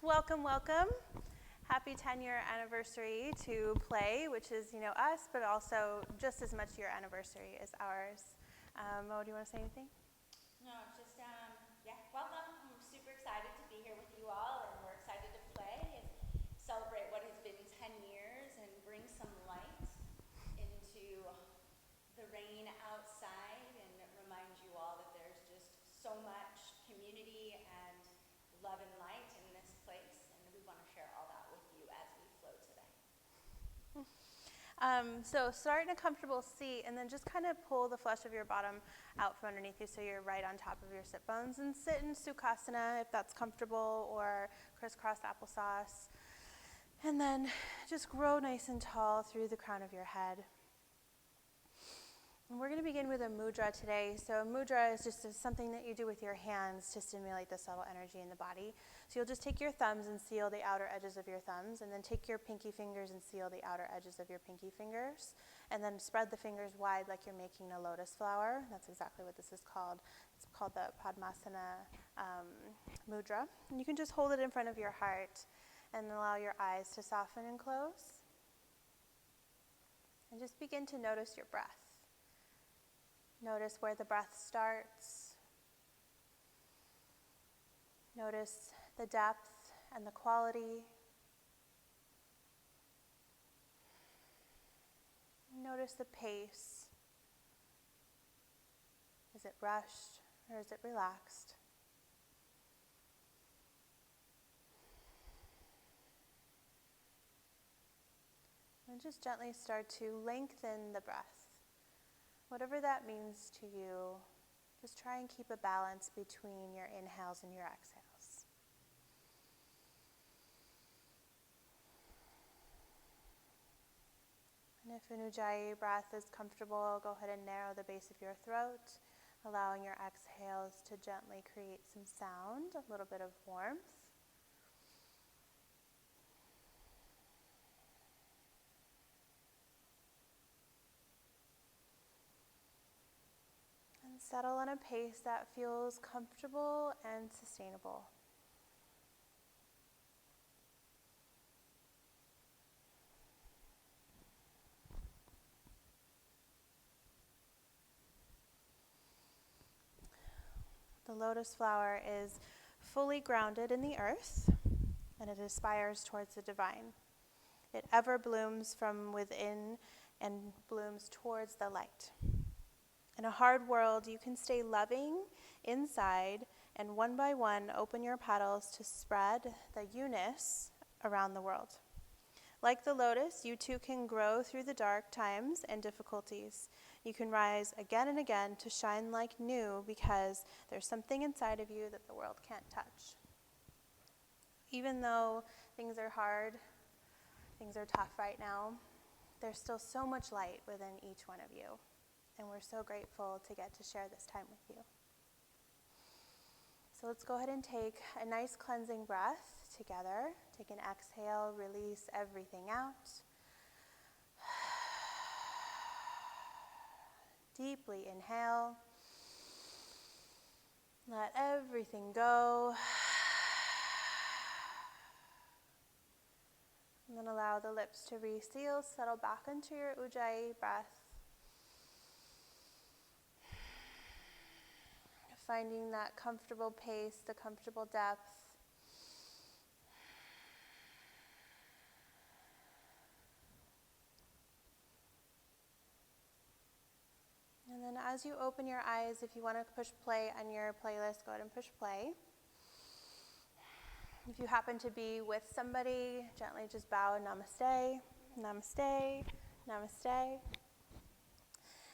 Welcome, welcome. Happy 10-year anniversary to Play, which is, us, but also just as much your anniversary as ours. Mo, do you want to say anything? No, just, welcome. I'm super excited to be here with you all, and we're excited to play and celebrate what has been 10 years and bring some light into the rain outside and remind you all that there's just so much community and love and light in this place, and we want to share all that with you as we flow today. So start in a comfortable seat and then just kind of pull the flesh of your bottom out from underneath you so you're right on top of your sit bones, and sit in Sukhasana if that's comfortable, or crisscross applesauce. And then just grow nice and tall through the crown of your head. And we're going to begin with a mudra today. So a mudra is just something that you do with your hands to stimulate the subtle energy in the body. So you'll just take your thumbs and seal the outer edges of your thumbs, and then take your pinky fingers and seal the outer edges of your pinky fingers, and then spread the fingers wide like you're making a lotus flower. That's exactly what this is called. It's called the Padmasana mudra. And you can just hold it in front of your heart and allow your eyes to soften and close. And just begin to notice your breath. Notice where the breath starts. Notice the depth and the quality. Notice the pace. Is it rushed or is it relaxed? And just gently start to lengthen the breath. Whatever that means to you, just try and keep a balance between your inhales and your exhales. And if an Ujjayi breath is comfortable, go ahead and narrow the base of your throat, allowing your exhales to gently create some sound, a little bit of warmth. And settle on a pace that feels comfortable and sustainable. The lotus flower is fully grounded in the earth, and it aspires towards the divine. It ever blooms from within and blooms towards the light. In a hard world, you can stay loving inside and one by one open your petals to spread the you-ness around the world. Like the lotus, you too can grow through the dark times and difficulties. You can rise again and again to shine like new because there's something inside of you that the world can't touch. Even though things are hard, things are tough right now, there's still so much light within each one of you. And we're so grateful to get to share this time with you. So let's go ahead and take a nice cleansing breath together. Take an exhale, release everything out. Deeply inhale. Let everything go. And then allow the lips to reseal. Settle back into your Ujjayi breath. Finding that comfortable pace, the comfortable depth. And then as you open your eyes, if you want to push play on your playlist, go ahead and push play. If you happen to be with somebody, gently just bow namaste, namaste, namaste.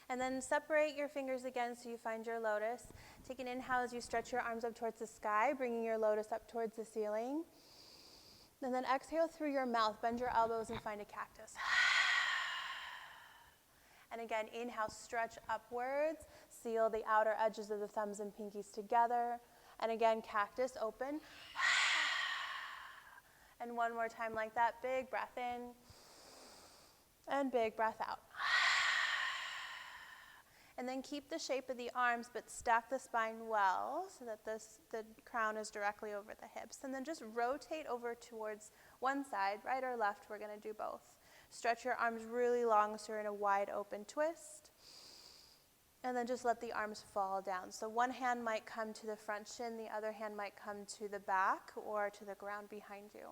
And then separate your fingers again so you find your lotus. Take an inhale as you stretch your arms up towards the sky, bringing your lotus up towards the ceiling. And then exhale through your mouth, bend your elbows and find a cactus. And again, inhale, stretch upwards, seal the outer edges of the thumbs and pinkies together. And again, cactus, open. And one more time like that, big breath in and big breath out. And then keep the shape of the arms, but stack the spine well so that the crown is directly over the hips. And then just rotate over towards one side, right or left. We're going to do both. Stretch your arms really long so you're in a wide open twist. And then just let the arms fall down. So one hand might come to the front shin, the other hand might come to the back or to the ground behind you.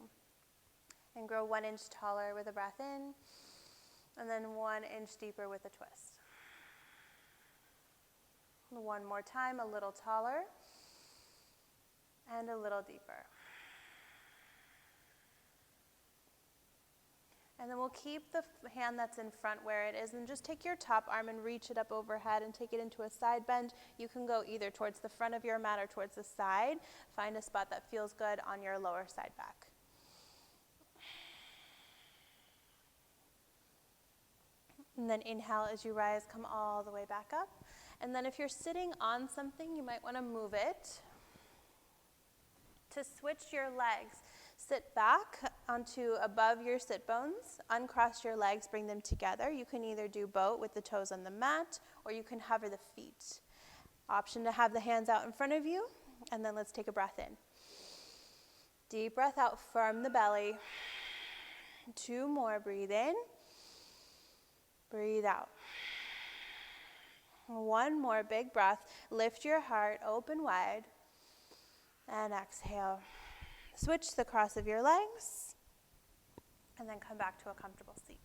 And grow 1 inch taller with a breath in, and then 1 inch deeper with a twist. One more time, a little taller, and a little deeper. And then we'll keep the hand that's in front where it is, and just take your top arm and reach it up overhead and take it into a side bend. You can go either towards the front of your mat or towards the side. Find a spot that feels good on your lower side back. And then inhale as you rise, come all the way back up. And then if you're sitting on something, you might want to move it. To switch your legs, sit back onto above your sit bones, uncross your legs, bring them together. You can either do boat with the toes on the mat, or you can hover the feet. Option to have the hands out in front of you, and then let's take a breath in. Deep breath out, firm the belly. 2 more, breathe in. Breathe out. 1 more big breath. Lift your heart open wide. And exhale. Switch the cross of your legs. And then come back to a comfortable seat.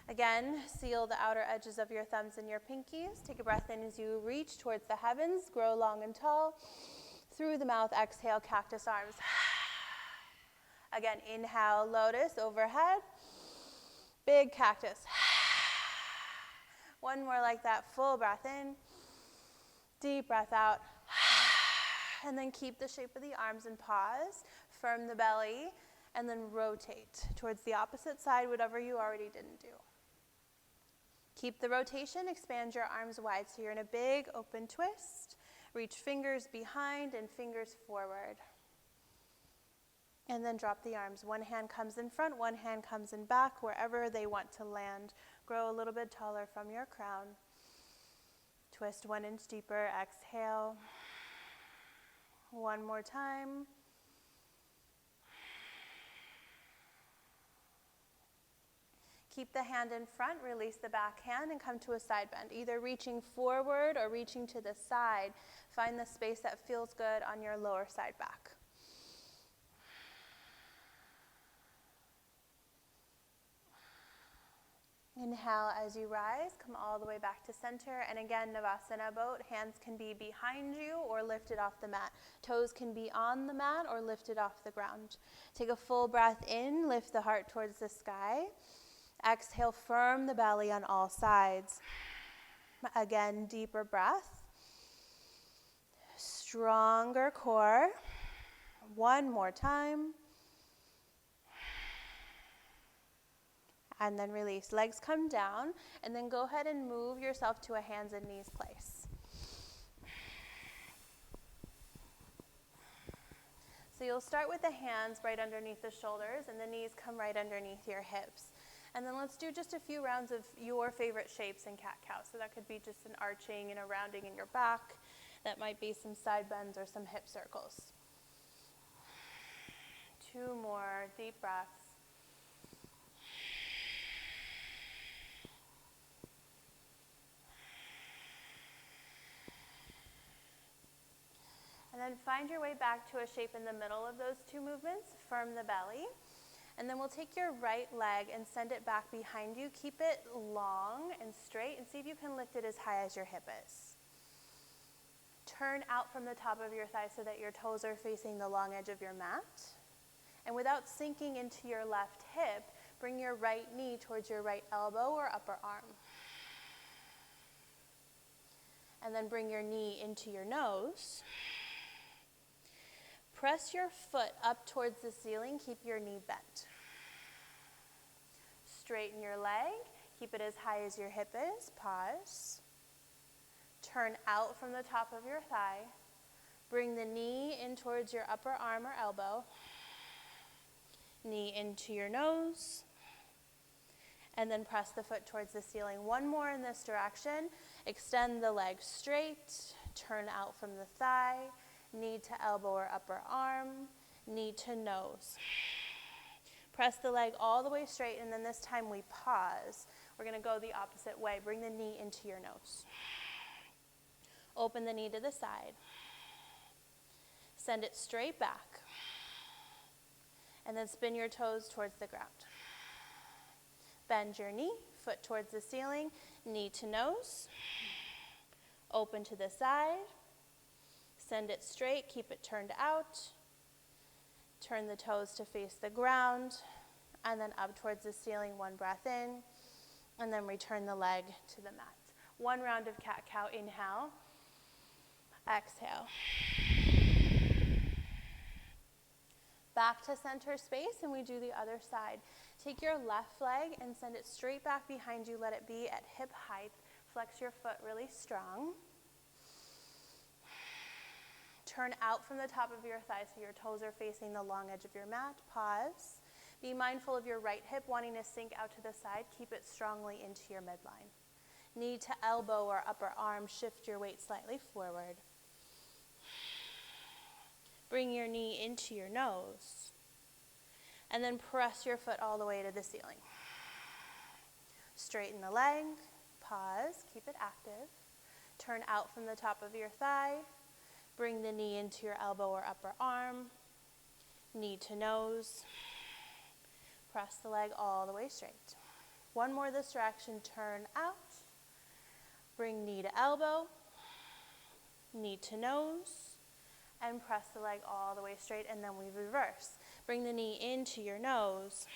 Again, seal the outer edges of your thumbs and your pinkies. Take a breath in as you reach towards the heavens. Grow long and tall. Through the mouth, exhale, cactus arms. Again, inhale, lotus overhead. Big cactus. 1 more like that, full breath in, deep breath out, and then keep the shape of the arms and pause, firm the belly, and then rotate towards the opposite side, whatever you already didn't do. Keep the rotation, expand your arms wide so you're in a big open twist. Reach fingers behind and fingers forward. And then drop the arms. 1 hand comes in front, 1 hand comes in back, wherever they want to land. Grow a little bit taller from your crown. Twist 1 inch deeper, exhale. 1 more time. Keep the hand in front, release the back hand, and come to a side bend, either reaching forward or reaching to the side. Find the space that feels good on your lower side back. Inhale as you rise, come all the way back to center. And again, Navasana boat. Hands can be behind you or lifted off the mat. Toes can be on the mat or lifted off the ground. Take a full breath in, lift the heart towards the sky. Exhale, firm the belly on all sides. Again, deeper breath. Stronger core. 1 more time. And then release. Legs come down, and then go ahead and move yourself to a hands and knees place. So you'll start with the hands right underneath the shoulders, and the knees come right underneath your hips. And then let's do just a few rounds of your favorite shapes in cat-cow. So that could be just an arching and a rounding in your back. That might be some side bends or some hip circles. 2 more deep breaths. And then find your way back to a shape in the middle of those 2 movements. Firm the belly. And then we'll take your right leg and send it back behind you. Keep it long and straight, and see if you can lift it as high as your hip is. Turn out from the top of your thigh so that your toes are facing the long edge of your mat. And without sinking into your left hip, bring your right knee towards your right elbow or upper arm. And then bring your knee into your nose. Press your foot up towards the ceiling. Keep your knee bent. Straighten your leg. Keep it as high as your hip is. Pause. Turn out from the top of your thigh. Bring the knee in towards your upper arm or elbow. Knee into your nose. And then press the foot towards the ceiling. 1 more in this direction. Extend the leg straight, turn out from the thigh, knee to elbow or upper arm, knee to nose. Press the leg all the way straight, and then this time we pause. We're going to go the opposite way. Bring the knee into your nose. Open the knee to the side. Send it straight back. And then spin your toes towards the ground. Bend your knee, foot towards the ceiling, knee to nose. Open to the side. Send it straight, keep it turned out. Turn the toes to face the ground, and then up towards the ceiling, one breath in, and then return the leg to the mat. One round of cat-cow, inhale, exhale. Back to center space, and we do the other side. Take your left leg and send it straight back behind you. Let it be at hip height. Flex your foot really strong. Turn out from the top of your thigh so your toes are facing the long edge of your mat. Pause. Be mindful of your right hip wanting to sink out to the side. Keep it strongly into your midline. Knee to elbow or upper arm. Shift your weight slightly forward. Bring your knee into your nose. And then press your foot all the way to the ceiling. Straighten the leg. Pause. Keep it active. Turn out from the top of your thigh. Bring the knee into your elbow or upper arm. Knee to nose. Press the leg all the way straight. One more this direction. Turn out. Bring knee to elbow. Knee to nose. And press the leg all the way straight, and then we reverse. Bring the knee into your nose,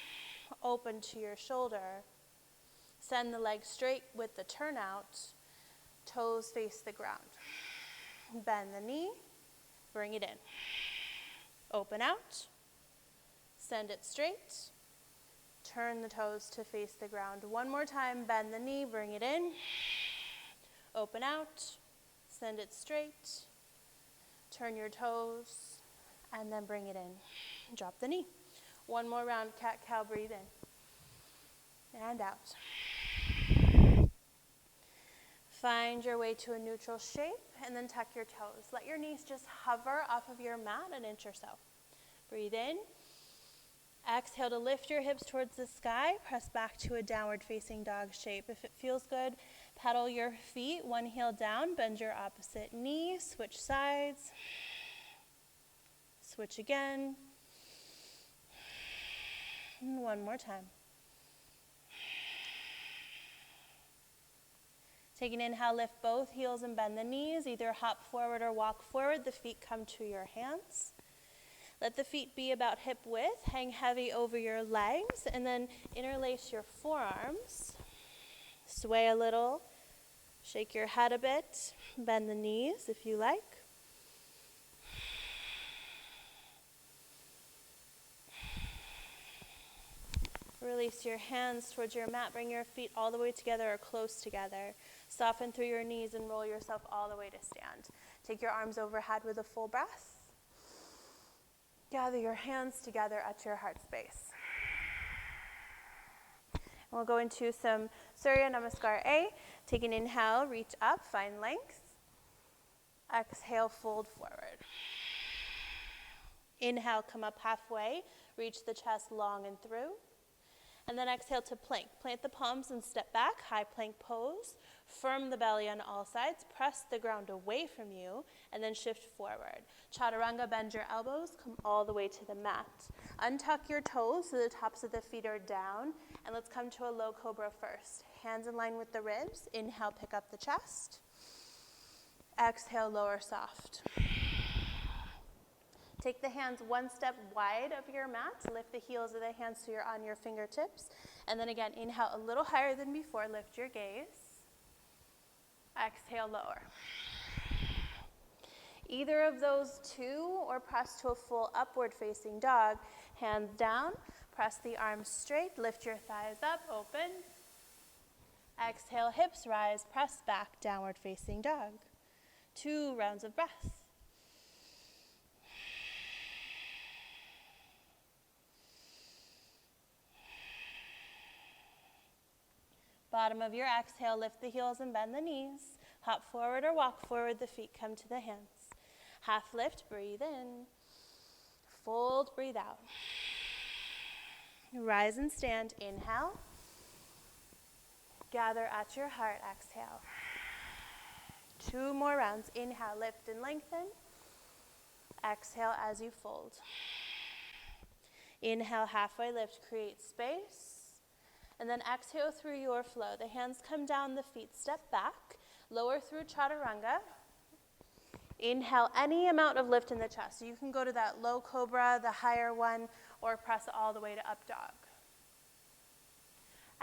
open to your shoulder. Send the leg straight with the turnout. Toes face the ground. Bend the knee, bring it in. Open out, send it straight. Turn the toes to face the ground. One more time, bend the knee, bring it in. Open out, send it straight. Turn your toes, and then bring it in. Drop the knee. One more round, cat-cow, breathe in. And out. Find your way to a neutral shape, and then tuck your toes. Let your knees just hover off of your mat an inch or so. Breathe in. Exhale to lift your hips towards the sky. Press back to a downward facing dog shape. If it feels good, pedal your feet, one heel down, bend your opposite knee, switch sides. Switch again. And one more time. Take an inhale, lift both heels and bend the knees. Either hop forward or walk forward. The feet come to your hands. Let the feet be about hip width. Hang heavy over your legs, and then interlace your forearms. Sway a little. Shake your head a bit. Bend the knees if you like. Release your hands towards your mat. Bring your feet all the way together or close together. Soften through your knees and roll yourself all the way to stand. Take your arms overhead with a full breath. Gather your hands together at your heart space. And we'll go into some Surya Namaskar A. Take an inhale, reach up, find length. Exhale, fold forward. Inhale, come up halfway. Reach the chest long and through. And then exhale to plank. Plant the palms and step back, high plank pose. Firm the belly on all sides. Press the ground away from you, and then shift forward. Chaturanga, bend your elbows, come all the way to the mat. Untuck your toes so the tops of the feet are down, and let's come to a low cobra first. Hands in line with the ribs. Inhale, pick up the chest. Exhale, lower soft. Take the hands one step wide of your mat. Lift the heels of the hands so you're on your fingertips. And then again, inhale a little higher than before. Lift your gaze. Exhale, lower. Either of those two, or press to a full upward facing dog. Hands down. Press the arms straight. Lift your thighs up. Open. Exhale, hips rise. Press back, downward facing dog. 2 rounds of breath. Bottom of your exhale, lift the heels and bend the knees. Hop forward or walk forward, the feet come to the hands. Half lift, breathe in. Fold, breathe out. Rise and stand, inhale. Gather at your heart, exhale. 2 more rounds, inhale, lift and lengthen. Exhale as you fold. Inhale, halfway lift, create space. And then exhale through your flow. The hands come down, the feet step back. Lower through chaturanga. Inhale, any amount of lift in the chest. So you can go to that low cobra, the higher one, or press all the way to up dog.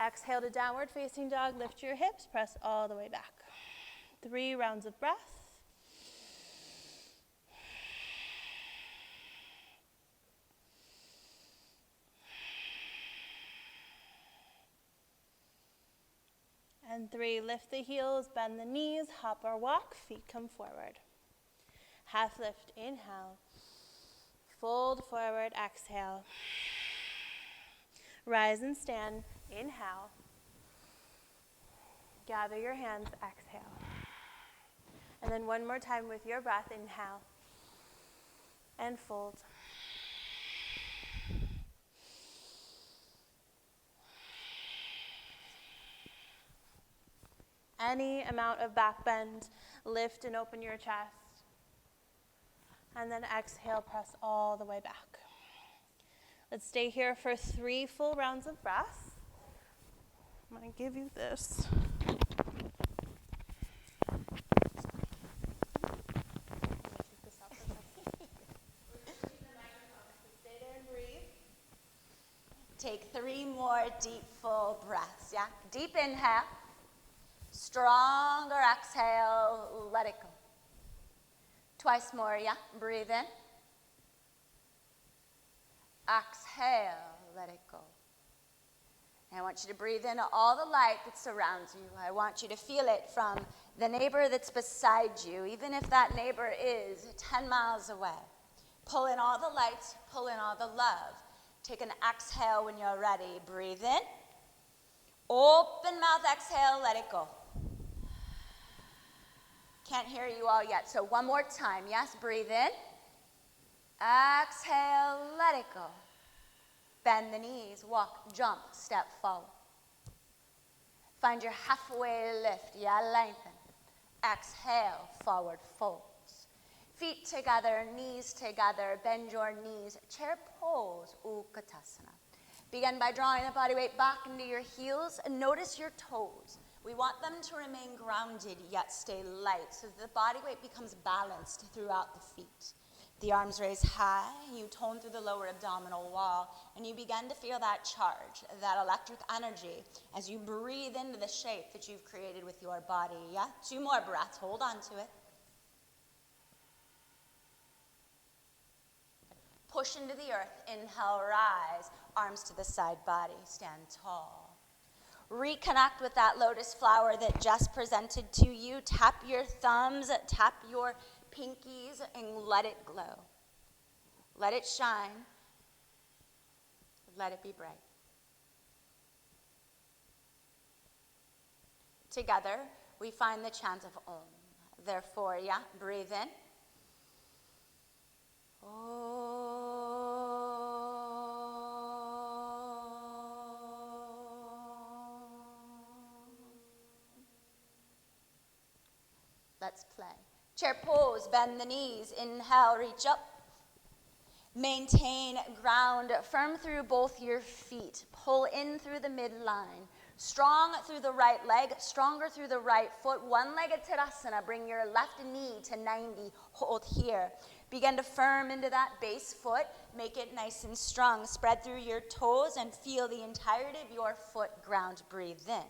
Exhale to downward facing dog. Lift your hips, press all the way back. 3 rounds of breath. And 3, lift the heels, bend the knees, hop or walk, feet come forward. Half lift, inhale. Fold forward, exhale. Rise and stand, inhale. Gather your hands, exhale. And then one more time with your breath, inhale. And fold. Any amount of back bend, lift and open your chest. And then exhale, press all the way back. Let's stay here for 3 full rounds of breath. I'm going to give you this. Stay there and breathe. Take 3 more deep, full breaths, yeah? Deep inhale. Stronger exhale, let it go. Twice more, yeah? Breathe in. Exhale, let it go. And I want you to breathe in all the light that surrounds you. I want you to feel it from the neighbor that's beside you, even if that neighbor is 10 miles away. Pull in all the light, pull in all the love. Take an exhale when you're ready. Breathe in. Open mouth, exhale, let it go. Can't hear you all yet, so one more time. Yes, breathe in. Exhale, let it go. Bend the knees, walk, jump, step forward. Find your halfway lift, yeah, lengthen. Exhale, forward folds. Feet together, knees together, bend your knees. Chair pose, Utkatasana. Begin by drawing the body weight back into your heels and notice your toes. We want them to remain grounded yet stay light so that the body weight becomes balanced throughout the feet. The arms raise high, you tone through the lower abdominal wall, and you begin to feel that charge, that electric energy as you breathe into the shape that you've created with your body. Yeah? 2 more breaths, hold on to it. Push into the earth, inhale, rise, arms to the side body, stand tall. Reconnect with that lotus flower that Jess presented to you. Tap your thumbs, tap your pinkies, and let it glow. Let it shine. Let it be bright. Together, we find the chant of Om. Therefore, yeah, breathe in. Let's play. Chair pose, bend the knees, inhale, reach up. Maintain ground firm through both your feet. Pull in through the midline. Strong through the right leg, stronger through the right foot. One-legged Tadasana, bring your left knee to 90, hold here. Begin to firm into that base foot, make it nice and strong. Spread through your toes and feel the entirety of your foot ground. Breathe in.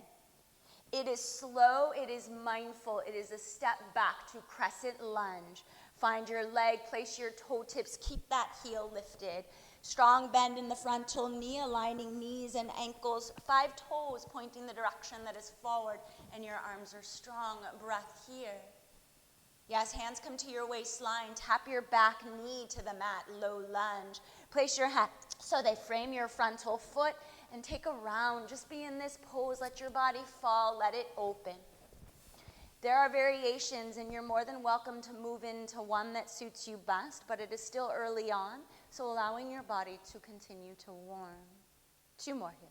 It is slow, it is mindful, it is a step back to crescent lunge. Find your leg, place your toe tips, keep that heel lifted. Strong bend in the frontal knee, aligning knees and ankles. 5 toes pointing the direction that is forward, and your arms are strong. Breath here. Yes, hands come to your waistline. Tap your back knee to the mat, low lunge. Place your hands so they frame your frontal foot and take a round. Just be in this pose. Let your body fall. Let it open. There are variations, and you're more than welcome to move into one that suits you best, but it is still early on, so allowing your body to continue to warm. 2 more here.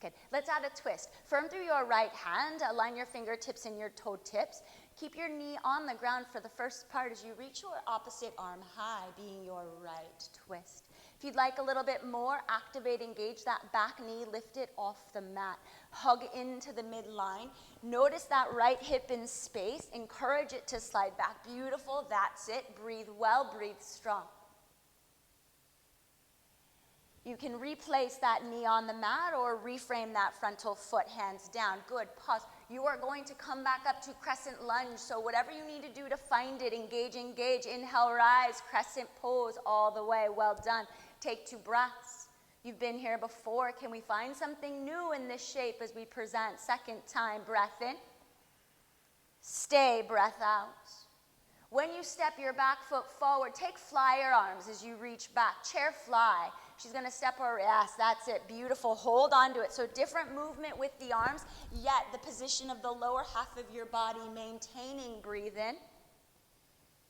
Good. Let's add a twist. Firm through your right hand. Align your fingertips and your toe tips. Keep your knee on the ground for the first part as you reach your opposite arm high, being your right twist. If you'd like a little bit more, activate, engage that back knee, lift it off the mat. Hug into the midline. Notice that right hip in space. Encourage it to slide back. Beautiful. That's it. Breathe well. Breathe strong. You can replace that knee on the mat or reframe that frontal foot, hands down. Good, pause. You are going to come back up to crescent lunge, so whatever you need to do to find it, engage, engage. Inhale, rise, crescent pose all the way. Well done. Take 2 breaths. You've been here before. Can we find something new in this shape as we present? Second time, breath in. Stay, breath out. When you step your back foot forward, take flyer arms as you reach back. Chair fly. She's going to step her, yes, that's it, beautiful. Hold on to it. So different movement with the arms, yet the position of the lower half of your body maintaining. Breathe in.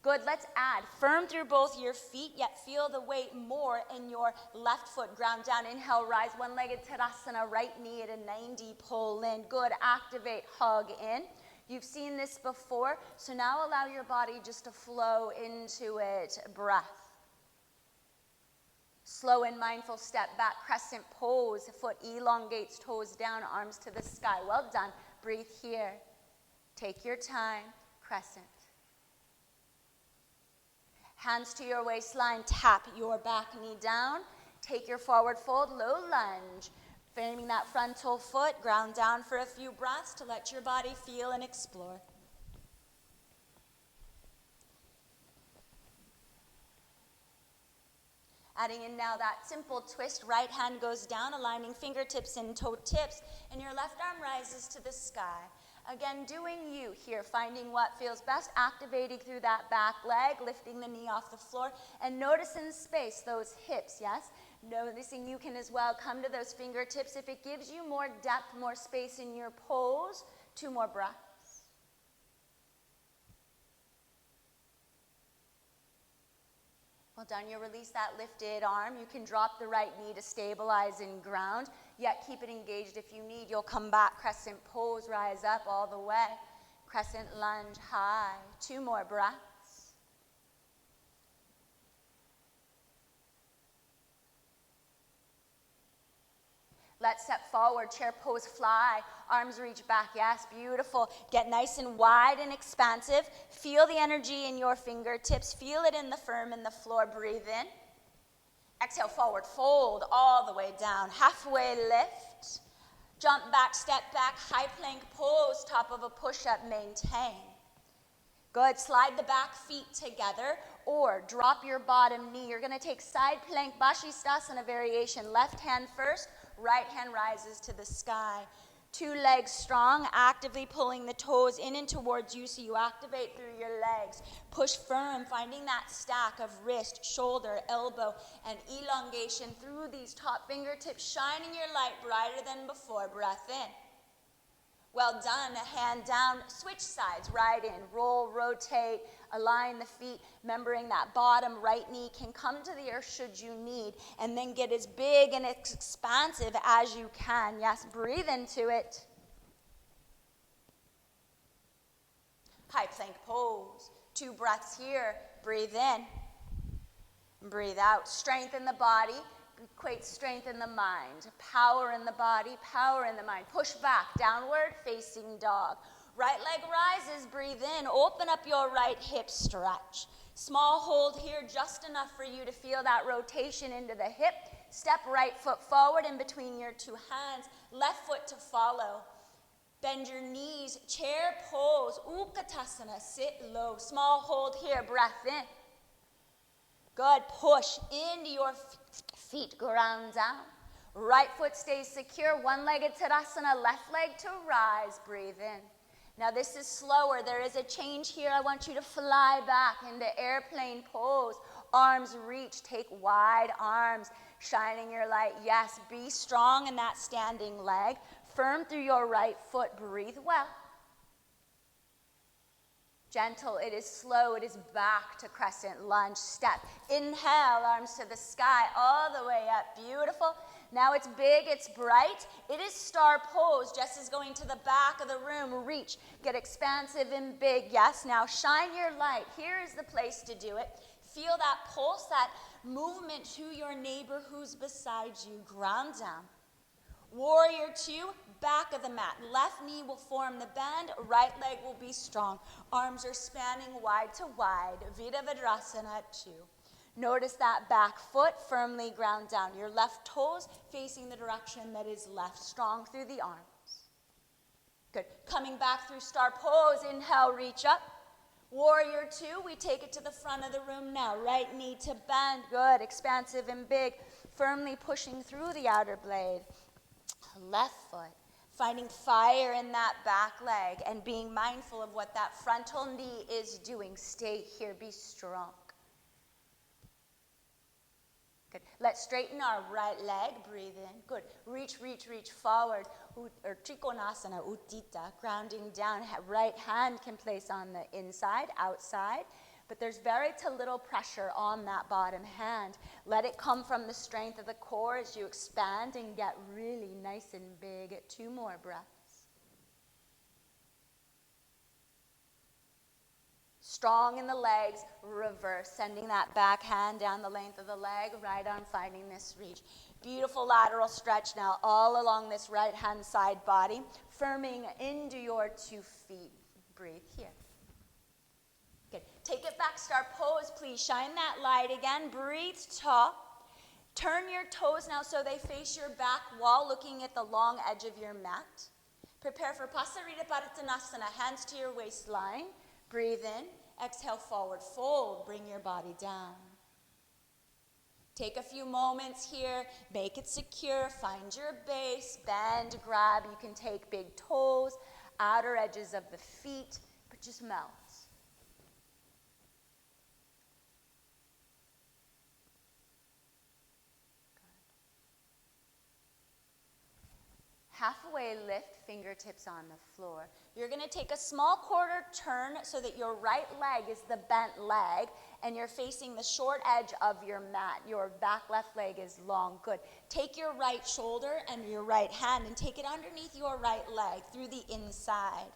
Good, let's add. Firm through both your feet, yet feel the weight more in your left foot. Ground down, inhale, rise, one-legged Tadasana, right knee at a 90, pull in. Good, activate, hug in. You've seen this before, so now allow your body just to flow into it. Breath. Slow and mindful step back, crescent pose. Foot elongates, toes down, arms to the sky. Well done. Breathe here. Take your time. Crescent. Hands to your waistline. Tap your back knee down. Take your forward fold, low lunge. Framing that frontal foot. Ground down for a few breaths to let your body feel and explore. Adding in now that simple twist, right hand goes down, aligning fingertips and toe tips, and your left arm rises to the sky. Again, doing you here, finding what feels best, activating through that back leg, lifting the knee off the floor, and notice in space those hips, yes? Noticing you can as well come to those fingertips if it gives you more depth, more space in your pose. 2 more breaths. Well done. You release that lifted arm. You can drop the right knee to stabilize and ground, yet keep it engaged if you need. You'll come back, crescent pose, rise up all the way. Crescent lunge high. 2 more breaths. Let's step forward, chair pose, fly, arms reach back, yes, beautiful. Get nice and wide and expansive. Feel the energy in your fingertips. Feel it in the firm in the floor. Breathe in. Exhale, forward, fold all the way down. Halfway lift. Jump back, step back, high plank pose, top of a push-up, maintain. Good, slide the back feet together or drop your bottom knee. You're gonna take side plank, Bashistasana variation. Left hand first, right hand rises to the sky. 2 legs strong, actively pulling the toes in and towards you so you activate through your legs. Push firm, finding that stack of wrist, shoulder, elbow, and elongation through these top fingertips, shining your light brighter than before. Breath in. Well done, a hand down, switch sides, right in, roll, rotate, align the feet, remembering that bottom right knee can come to the earth should you need, and then get as big and expansive as you can. Yes, breathe into it. High plank pose, 2 breaths here, breathe in, breathe out, strengthen the body. Equate strength in the mind, power in the body, power in the mind. Push back, downward facing dog. Right leg rises, breathe in, open up your right hip, stretch. Small hold here, just enough for you to feel that rotation into the hip. Step right foot forward in between your 2 hands, left foot to follow. Bend your knees, chair pose, Utkatasana, sit low. Small hold here, breath in. Good, push into your feet, ground down. Right foot stays secure, one-legged Tadasana, left leg to rise, breathe in. Now this is slower. There is a change here. I want you to fly back into airplane pose. Arms reach, take wide arms, shining your light. Yes, be strong in that standing leg. Firm through your right foot, breathe well. Gentle, it is slow, it is back to crescent lunge step. Inhale, arms to the sky, all the way up, beautiful. Now it's big, it's bright. It is star pose. Jess is going to the back of the room, reach, get expansive and big. Yes, now shine your light. Here is the place to do it. Feel that pulse, that movement to your neighbor who's beside you. Ground down. Warrior 2, back of the mat. Left knee will form the bend, right leg will be strong. Arms are spanning wide to wide. Virabhadrasana 2. Notice that back foot firmly ground down. Your left toes facing the direction that is left. Strong through the arms. Good. Coming back through star pose. Inhale, reach up. Warrior 2, we take it to the front of the room now. Right knee to bend. Good. Expansive and big. Firmly pushing through the outer blade. Left foot, finding fire in that back leg and being mindful of what that frontal knee is doing. Stay here, be strong. Good. Let's straighten our right leg, breathe in. Good. Reach, reach, reach forward. Or Trikonasana, Uttita, grounding down. Right hand can place on the inside, outside. But there's very little pressure on that bottom hand. Let it come from the strength of the core as you expand and get really nice and big. 2 more breaths. Strong in the legs, reverse, sending that back hand down the length of the leg, right arm finding this reach. Beautiful lateral stretch now all along this right hand side body, firming into your 2 feet. Breathe here. Good. Take it back, star pose, please. Shine that light again. Breathe tall. Turn your toes now so they face your back wall, looking at the long edge of your mat. Prepare for Pasarita Parattanasana, hands to your waistline. Breathe in. Exhale, forward fold. Bring your body down. Take a few moments here. Make it secure. Find your base. Bend, grab. You can take big toes, outer edges of the feet, but just melt. Halfway lift, fingertips on the floor. You're going to take a small quarter turn so that your right leg is the bent leg and you're facing the short edge of your mat. Your back left leg is long. Good. Take your right shoulder and your right hand and take it underneath your right leg through the inside.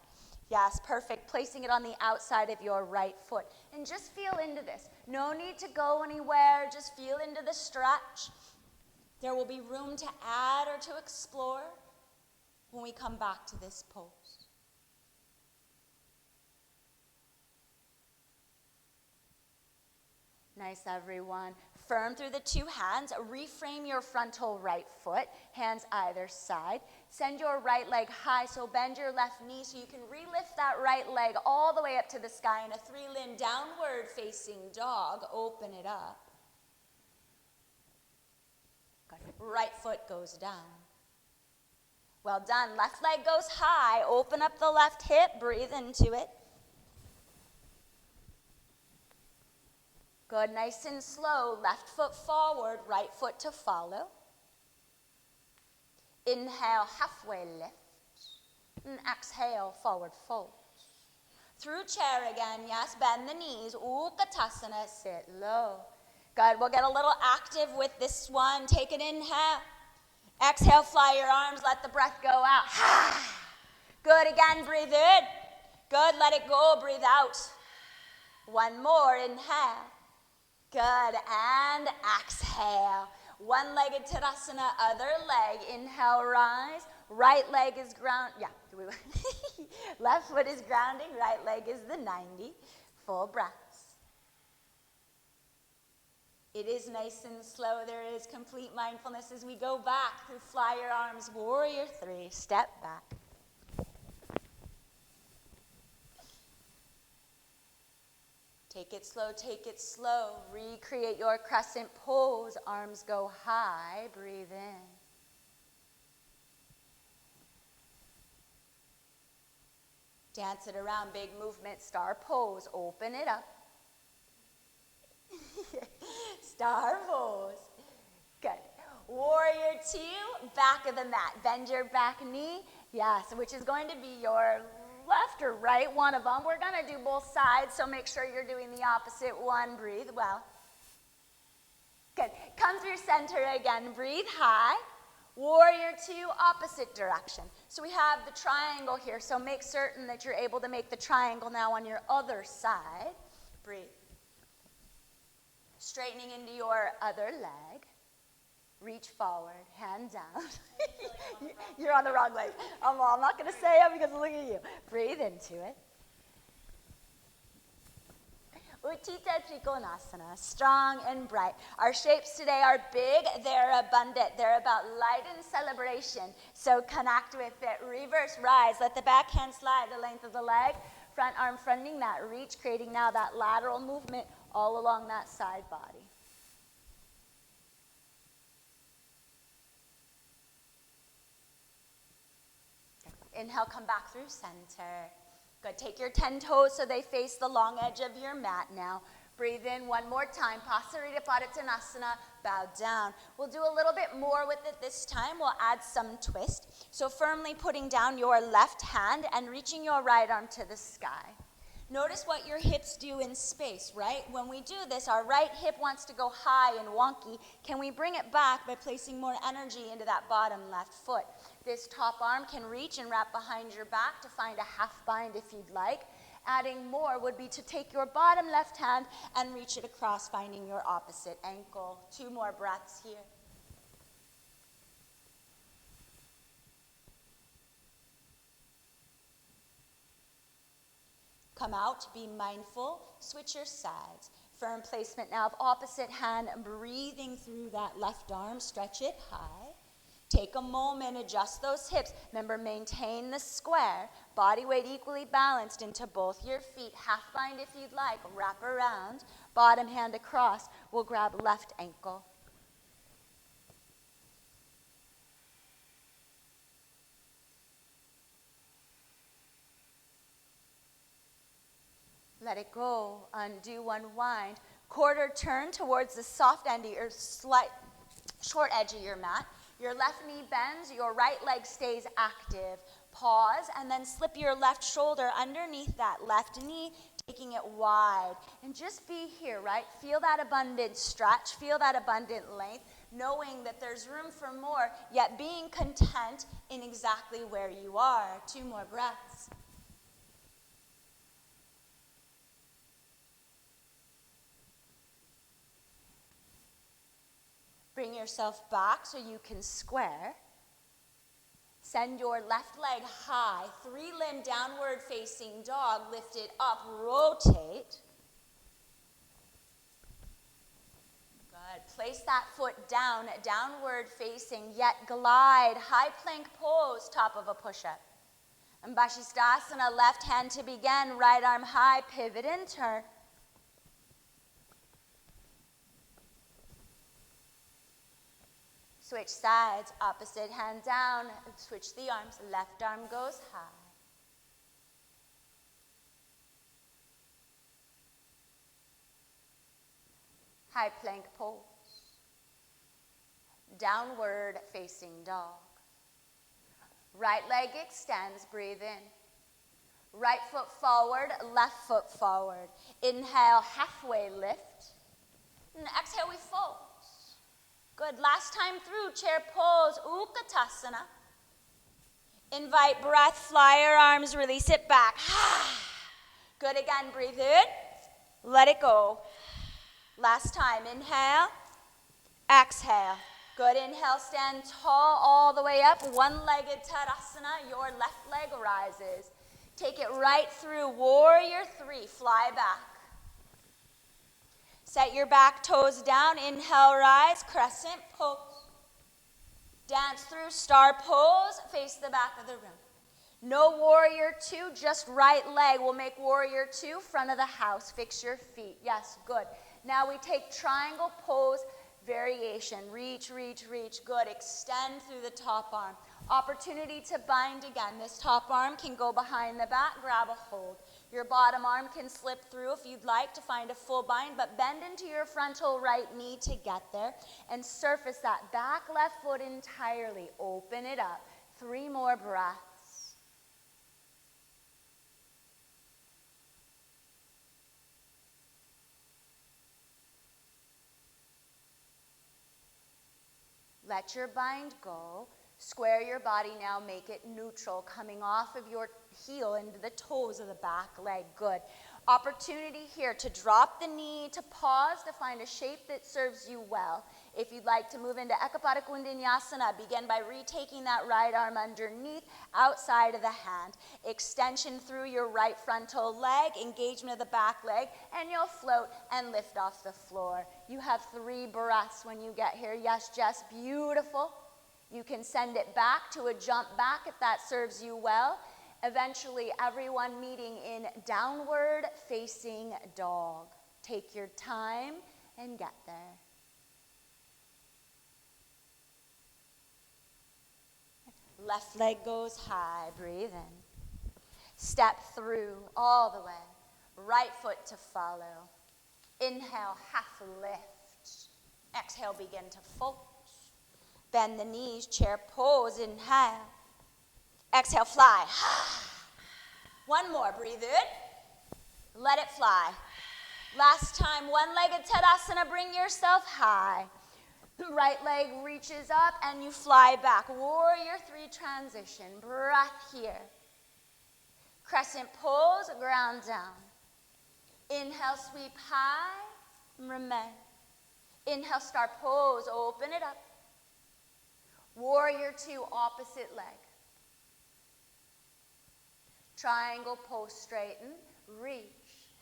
Yes, perfect. Placing it on the outside of your right foot. And just feel into this. No need to go anywhere. Just feel into the stretch. There will be room to add or to explore when we come back to this pose. Nice, everyone. Firm through the 2 hands. Reframe your frontal right foot, hands either side. Send your right leg high, so bend your left knee so you can relift that right leg all the way up to the sky in a 3-limb downward facing dog. Open it up. Good. Right foot goes down. Well done. Left leg goes high. Open up the left hip. Breathe into it. Good. Nice and slow. Left foot forward. Right foot to follow. Inhale, halfway lift. And exhale, forward fold. Through chair again. Yes, bend the knees. Utkatasana. Sit low. Good. We'll get a little active with this one. Take an inhale. Exhale, fly your arms, let the breath go out. Good, again, breathe in. Good, let it go, breathe out. One more, inhale. Good, and exhale. One-legged Tadasana, other leg. Inhale, rise. Right leg is ground, left foot is grounding, right leg is the 90. Full breaths. It is nice and slow. There is complete mindfulness as we go back through fly your arms, warrior 3, step back. Take it slow, take it slow. Recreate your crescent pose. Arms go high, breathe in. Dance it around, big movement, star pose, open it up. Star pose. Good. Warrior 2, back of the mat. Bend your back knee. Yes, which is going to be your left or right, one of them. We're going to do both sides, so make sure you're doing the opposite one. Breathe well. Good. Come through center again. Breathe high. Warrior 2, opposite direction. So we have the triangle here, so make certain that you're able to make the triangle now on your other side. Breathe. Straightening into your other leg. Reach forward, hand down. You're on the wrong leg. I'm not going to say it because look at you. Breathe into it. Utthita Trikonasana, strong and bright. Our shapes today are big, they're abundant, they're about light and celebration. So connect with it. Reverse rise, let the back hand slide the length of the leg. Front arm fronting that reach, creating now that lateral movement all along that side body. Inhale, come back through center. Good. Take your 10 toes so they face the long edge of your mat now. Breathe in one more time. Pasarita Padottanasana. Bow down. We'll do a little bit more with it this time. We'll add some twist. So firmly putting down your left hand and reaching your right arm to the sky. Notice what your hips do in space, right? When we do this, our right hip wants to go high and wonky. Can we bring it back by placing more energy into that bottom left foot? This top arm can reach and wrap behind your back to find a half bind if you'd like. Adding more would be to take your bottom left hand and reach it across, finding your opposite ankle. 2 more breaths here. Come out, be mindful, switch your sides. Firm placement now of opposite hand, breathing through that left arm, stretch it high. Take a moment, adjust those hips. Remember, maintain the square. Body weight equally balanced into both your feet. Half bind if you'd like, wrap around. Bottom hand across, we'll grab left ankle. Let it go, undo, unwind. Quarter turn towards the soft end of your short edge of your mat. Your left knee bends, your right leg stays active. Pause, and then slip your left shoulder underneath that left knee, taking it wide. And just be here, right? Feel that abundant stretch, feel that abundant length, knowing that there's room for more, yet being content in exactly where you are. 2 more breaths. Bring yourself back so you can square. Send your left leg high, 3-limb downward facing dog, lift it up, rotate. Good. Place that foot down, downward facing, yet glide, high plank pose, top of a push-up. And Vashisthasana, left hand to begin, right arm high, pivot and turn. Switch sides, opposite hand down, switch the arms, left arm goes high. High plank pose. Downward facing dog. Right leg extends, breathe in. Right foot forward, left foot forward. Inhale, halfway lift. And exhale, we fold. Good. Last time through, chair pose, Utkatasana. Invite breath, fly your arms, release it back. Good again, breathe in, let it go. Last time, inhale, exhale. Good, inhale, stand tall all the way up, one-legged Tadasana, your left leg rises. Take it right through, warrior 3, fly back. Set your back toes down, inhale, rise, crescent pose. Dance through star pose, face the back of the room. No warrior 2, just right leg. We'll make warrior 2, front of the house. Fix your feet. Yes, good. Now we take triangle pose variation. Reach, reach, reach. Good. Extend through the top arm. Opportunity to bind again. This top arm can go behind the back, grab a hold. Your bottom arm can slip through if you'd like to find a full bind, but bend into your frontal right knee to get there and surface that back left foot entirely. Open it up. 3 more breaths. Let your bind go. Square your body now, make it neutral, coming off of your heel into the toes of the back leg. Good. Opportunity here to drop the knee, to pause, to find a shape that serves you well. If you'd like to move into Ekapada Kundinyasana, begin by retaking that right arm underneath, outside of the hand. Extension through your right frontal leg, engagement of the back leg, and you'll float and lift off the floor. You have 3 breaths when you get here. Yes, Jess, beautiful. You can send it back to a jump back if that serves you well. Eventually, everyone meeting in downward facing dog. Take your time and get there. Left leg goes high, breathe in. Step through all the way. Right foot to follow. Inhale, half lift. Exhale, begin to fold. Bend the knees, chair pose, inhale. Exhale, fly. 1 more, breathe in. Let it fly. Last time, one-legged Tadasana, bring yourself high. The right leg reaches up and you fly back. Warrior 3 transition, breath here. Crescent pose, ground down. Inhale, sweep high, remain. Inhale, star pose, open it up. Warrior 2, opposite leg. Triangle pose, straighten, reach,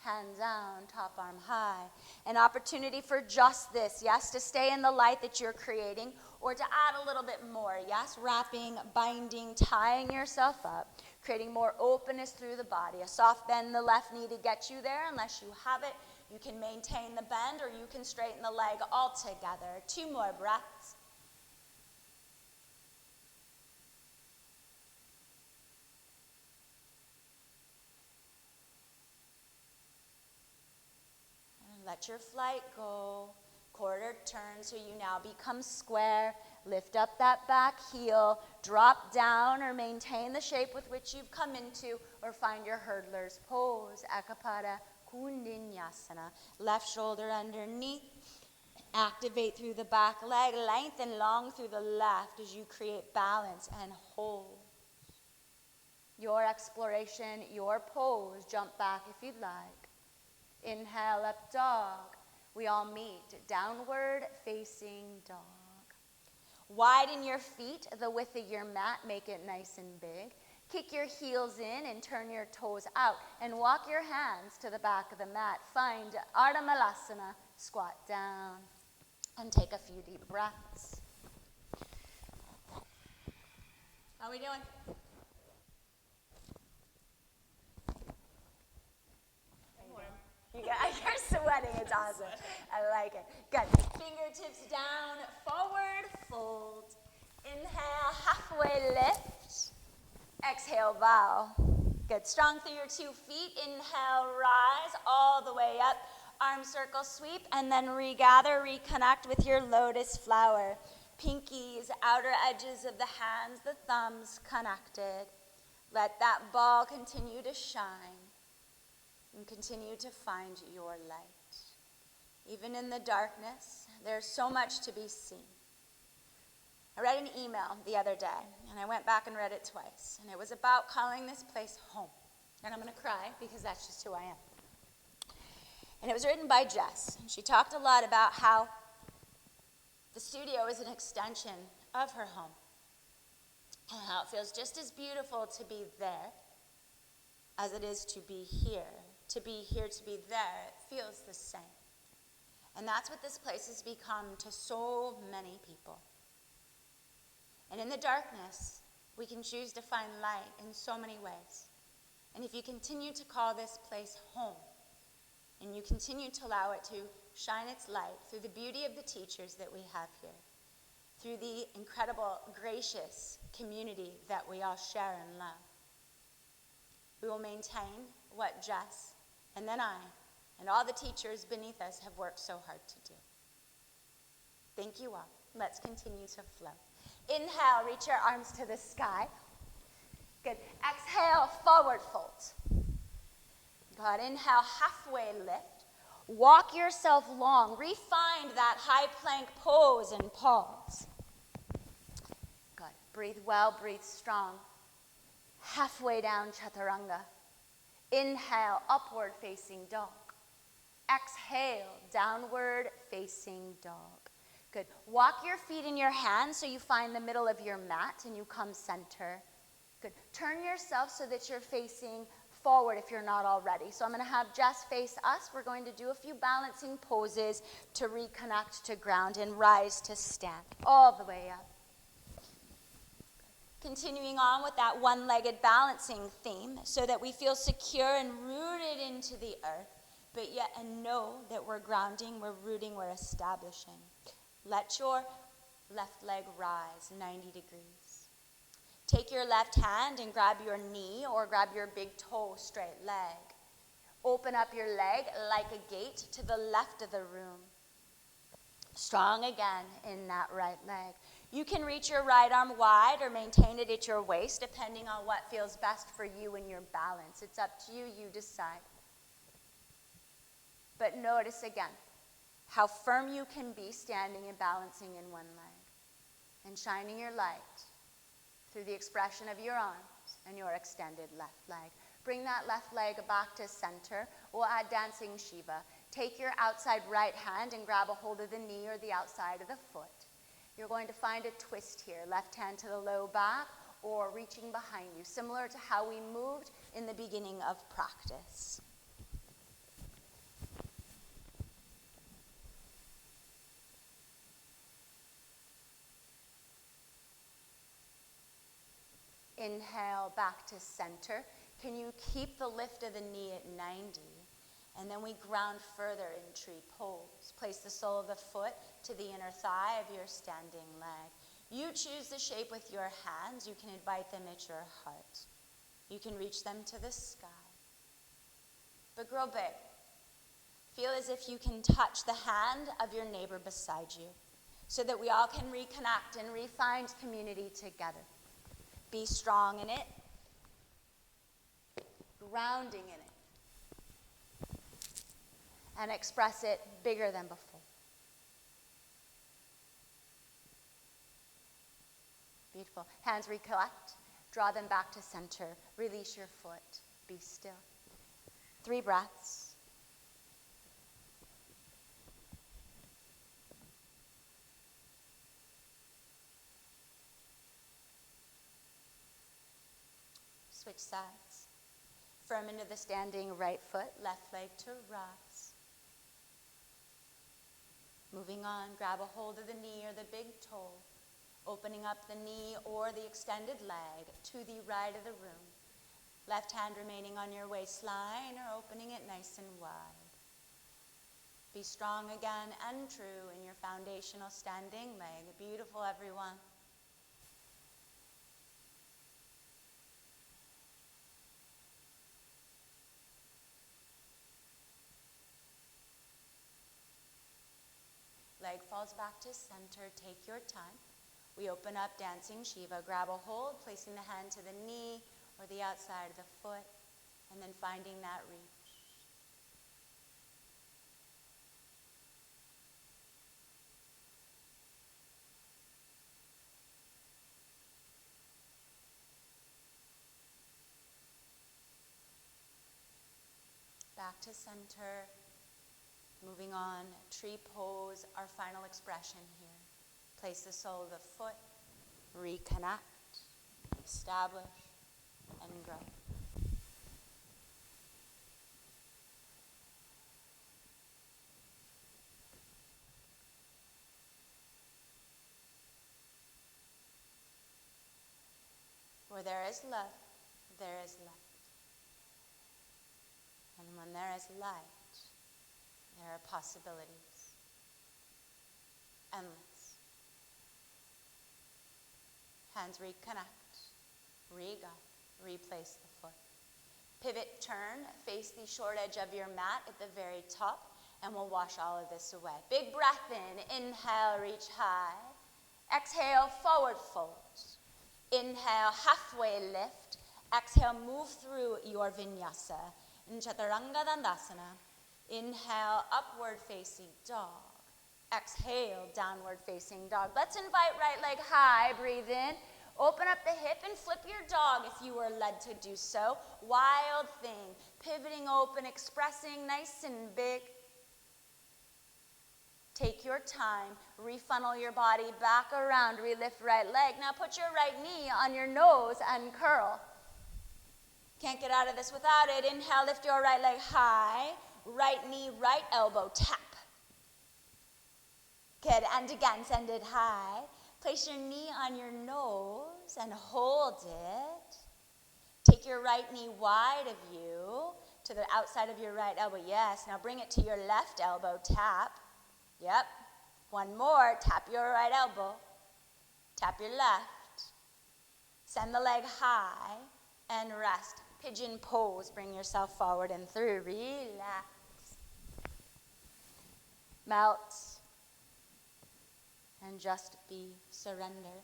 hand down, top arm high. An opportunity for just this, yes, to stay in the light that you're creating or to add a little bit more, yes, wrapping, binding, tying yourself up, creating more openness through the body. A soft bend in the left knee to get you there. Unless you have it, you can maintain the bend or you can straighten the leg all together. 2 more breaths. Let your flight go. Quarter turn, so you now become square. Lift up that back heel. Drop down or maintain the shape with which you've come into, or find your hurdler's pose. Ekapada Kundinyasana. Left shoulder underneath. Activate through the back leg. Lengthen long through the left as you create balance and hold. Your exploration, your pose. Jump back if you'd like. Inhale, up dog. We all meet. Downward facing dog. Widen your feet, the width of your mat. Make it nice and big. Kick your heels in and turn your toes out. And walk your hands to the back of the mat. Find Ardha Malasana. Squat down. And take a few deep breaths. How are we doing? You're sweating, it's awesome. I like it. Good. Fingertips down, forward, fold. Inhale, halfway lift. Exhale, bow. Good. Strong through your 2 feet. Inhale, rise all the way up. Arm circle sweep, and then regather, reconnect with your lotus flower. Pinkies, outer edges of the hands, the thumbs connected. Let that ball continue to shine. And continue to find your light. Even in the darkness, there's so much to be seen. I read an email the other day, and I went back and read it twice. And it was about calling this place home. And I'm going to cry because that's just who I am. And it was written by Jess. And she talked a lot about how the studio is an extension of her home. And how it feels just as beautiful to be there as it is to be here. To be here, to be there, it feels the same. And that's what this place has become to so many people. And in the darkness, we can choose to find light in so many ways. And if you continue to call this place home, and you continue to allow it to shine its light through the beauty of the teachers that we have here, through the incredible, gracious community that we all share and love. We will maintain what Jess and then I and all the teachers beneath us have worked so hard to do. Thank you all. Let's continue to flow. Inhale, reach your arms to the sky. Good. Exhale, forward fold. Good. Inhale, halfway lift. Walk yourself long. Refine that high plank pose and pause. Good. Breathe well, breathe strong. Halfway down, chaturanga. Inhale, upward facing dog. Exhale, downward facing dog. Good. Walk your feet in your hands so you find the middle of your mat and you come center. Good. Turn yourself so that you're facing forward if you're not already. So I'm going to have Jess face us. We're going to do a few balancing poses to reconnect to ground and rise to stand all the way up. Continuing on with that one-legged balancing theme so that we feel secure and rooted into the earth, but yet know that we're grounding, we're rooting, we're establishing. Let your left leg rise 90 degrees. Take your left hand and grab your knee or grab your big toe, straight leg. Open up your leg like a gate to the left of the room. Strong again in that right leg. You can reach your right arm wide or maintain it at your waist, depending on what feels best for you and your balance. It's up to you, you decide. But notice again how firm you can be standing and balancing in one leg and shining your light through the expression of your arms and your extended left leg. Bring that left leg back to center. We'll add dancing Shiva. Take your outside right hand and grab a hold of the knee or the outside of the foot. You're going to find a twist here. Left hand to the low back or reaching behind you, similar to how we moved in the beginning of practice. Inhale back to center. Can you keep the lift of the knee at 90? And then we ground further in tree pose. Place the sole of the foot to the inner thigh of your standing leg. You choose the shape with your hands. You can invite them at your heart. You can reach them to the sky. But grow big. Feel as if you can touch the hand of your neighbor beside you so that we all can reconnect and re-find community together. Be strong in it, grounding in it, and express it bigger than before. Beautiful. Hands recollect. Draw them back to center. Release your foot. Be still. 3 breaths. Switch sides. Firm into the standing right foot, left leg to rise. Moving on, grab a hold of the knee or the big toe, opening up the knee or the extended leg to the right of the room. Left hand remaining on your waistline or opening it nice and wide. Be strong again and true in your foundational standing leg. Beautiful, everyone. Leg falls back to center. Take your time. We open up dancing Shiva. Grab a hold, placing the hand to the knee or the outside of the foot, and then finding that reach. Back to center. Moving on, tree pose, our final expression here. Place the sole of the foot, reconnect, establish, and grow. Where there is love, there is light. And when there is light, there are possibilities. Endless. Hands reconnect. Re-go. Replace the foot. Pivot, turn, face the short edge of your mat at the very top, and we'll wash all of this away. Big breath in. Inhale, reach high. Exhale, forward fold. Inhale, halfway lift. Exhale, move through your vinyasa in Chaturanga Dandasana. Inhale, upward facing dog. Exhale, downward facing dog. Let's invite right leg high. Breathe in. Open up the hip and flip your dog if you are led to do so. Wild thing. Pivoting open, expressing nice and big. Take your time. Refunnel your body back around. Relift right leg. Now put your right knee on your nose and curl. Can't get out of this without it. Inhale, lift your right leg high. Right knee, right elbow, tap. Good, and again, send it high. Place your knee on your nose and hold it. Take your right knee wide of you to the outside of your right elbow. Yes, now bring it to your left elbow, tap. Yep, one more, tap your right elbow. Tap your left. Send the leg high and rest. Pigeon pose, bring yourself forward and through. Relax. Melt. And just be, surrender.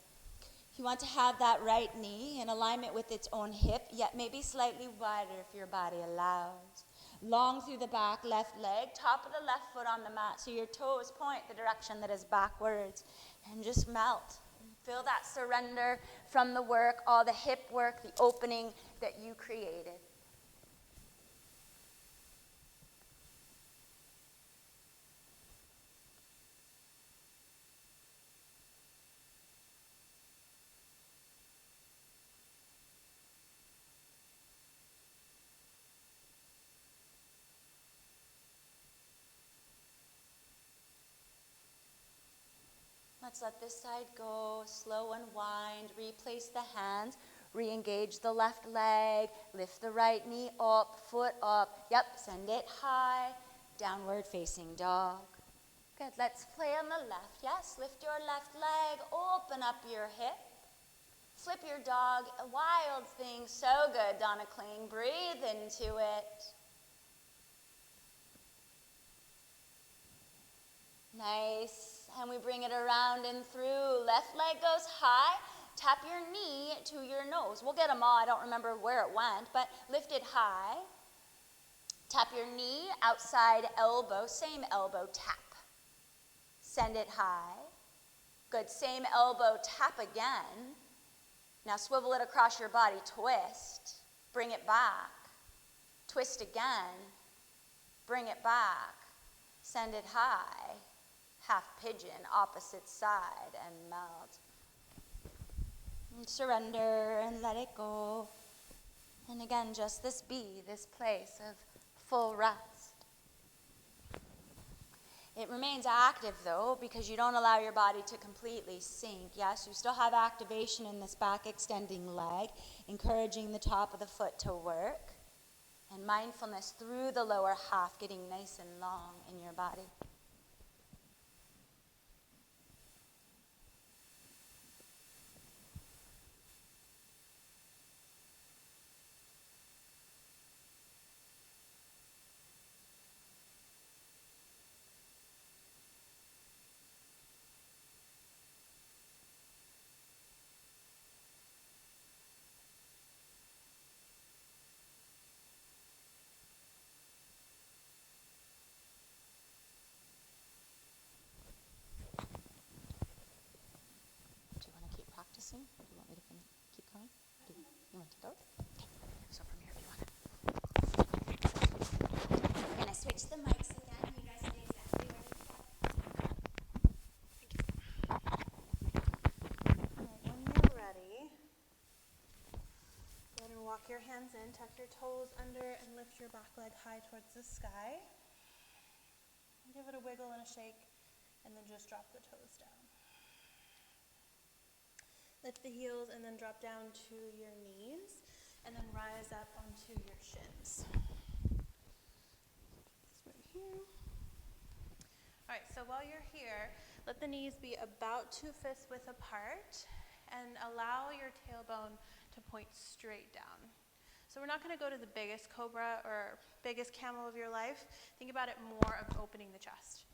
You want to have that right knee in alignment with its own hip, yet maybe slightly wider if your body allows. Long through the back, left leg, top of the left foot on the mat, so your toes point the direction that is backwards. And just melt. Feel that surrender from the work, all the hip work, the opening that you created. Let's let this side go, slow unwind, replace the hands, re-engage the left leg, lift the right knee up, foot up, yep, send it high, downward facing dog. Good, let's play on the left, yes, lift your left leg, open up your hip, flip your dog, a wild thing, so good, Donna Kling, breathe into it. Nice. And we bring it around and through. Left leg goes high. Tap your knee to your nose. We'll get them all. I don't remember where it went, but lift it high. Tap your knee, outside elbow, same elbow, tap. Send it high. Good, same elbow, tap again. Now swivel it across your body, twist. Bring it back. Twist again. Bring it back. Send it high. Half pigeon, opposite side, and melt. And surrender and let it go. And again, just this place of full rest. It remains active though, because you don't allow your body to completely sink. Yes, you still have activation in this back extending leg, encouraging the top of the foot to work. And mindfulness through the lower half, getting nice and long in your body. Practicing? Or do you want me to keep going? You want to go? Okay. So from here, if you want to. We're going to switch the mics again. You guys stay exactly where you are. All right, when you're ready, go ahead and walk your hands in, tuck your toes under, and lift your back leg high towards the sky. Give it a wiggle and a shake, and then just drop the toes down. Lift the heels and then drop down to your knees, and then rise up onto your shins. This right here. All right, so while you're here, let the knees be about 2 fists width apart, and allow your tailbone to point straight down. So we're not going to go to the biggest cobra or biggest camel of your life. Think about it more of opening the chest.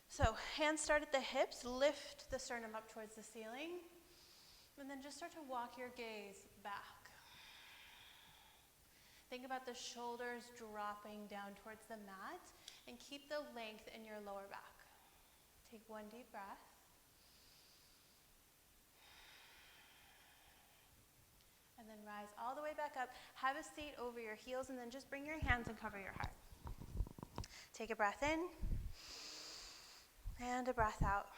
So hands start at the hips, lift the sternum up towards the ceiling, and then just start to walk your gaze back. Think about the shoulders dropping down towards the mat, and keep the length in your lower back. Take one deep breath. And then rise all the way back up. Have a seat over your heels, and then just bring your hands and cover your heart. Take a breath in, and a breath out.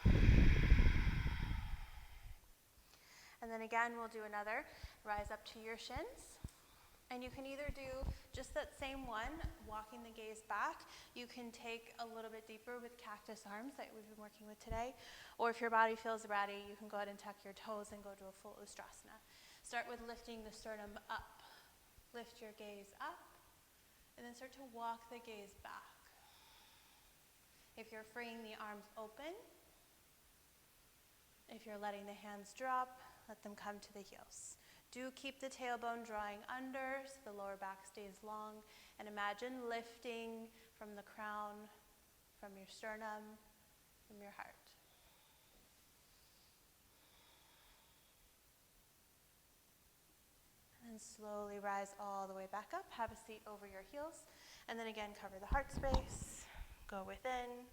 And then again, we'll do another. Rise up to your shins. And you can either do just that same one, walking the gaze back. You can take a little bit deeper with cactus arms that we've been working with today. Or if your body feels ready, you can go ahead and tuck your toes and go to a full Ustrasana. Start with lifting the sternum up. Lift your gaze up, and then start to walk the gaze back. If you're freeing the arms open, if you're letting the hands drop, let them come to the heels. Do keep the tailbone drawing under so the lower back stays long, and imagine lifting from the crown, from your sternum, from your heart. And slowly rise all the way back up. Have a seat over your heels, and then again cover the heart space. Go within.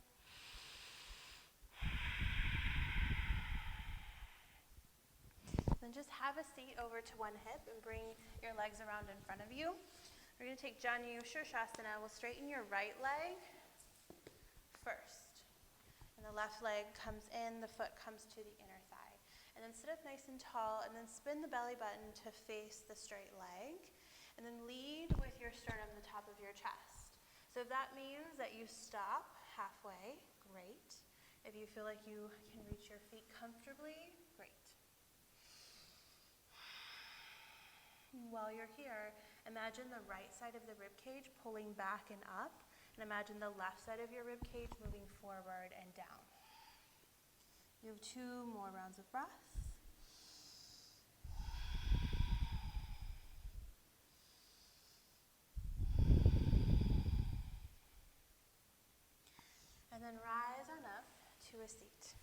Then just have a seat over to one hip and bring your legs around in front of you. We're going to take Janu Shirshasana. We'll straighten your right leg first. And the left leg comes in, the foot comes to the inner thigh. And then sit up nice and tall, and then spin the belly button to face the straight leg. And then lead with your sternum the top of your chest. So if that means that you stop halfway, great. If you feel like you can reach your feet comfortably, great. While you're here, imagine the right side of the rib cage pulling back and up, and imagine the left side of your rib cage moving forward and down. You have 2 more rounds of breath. And then rise on up to a seat.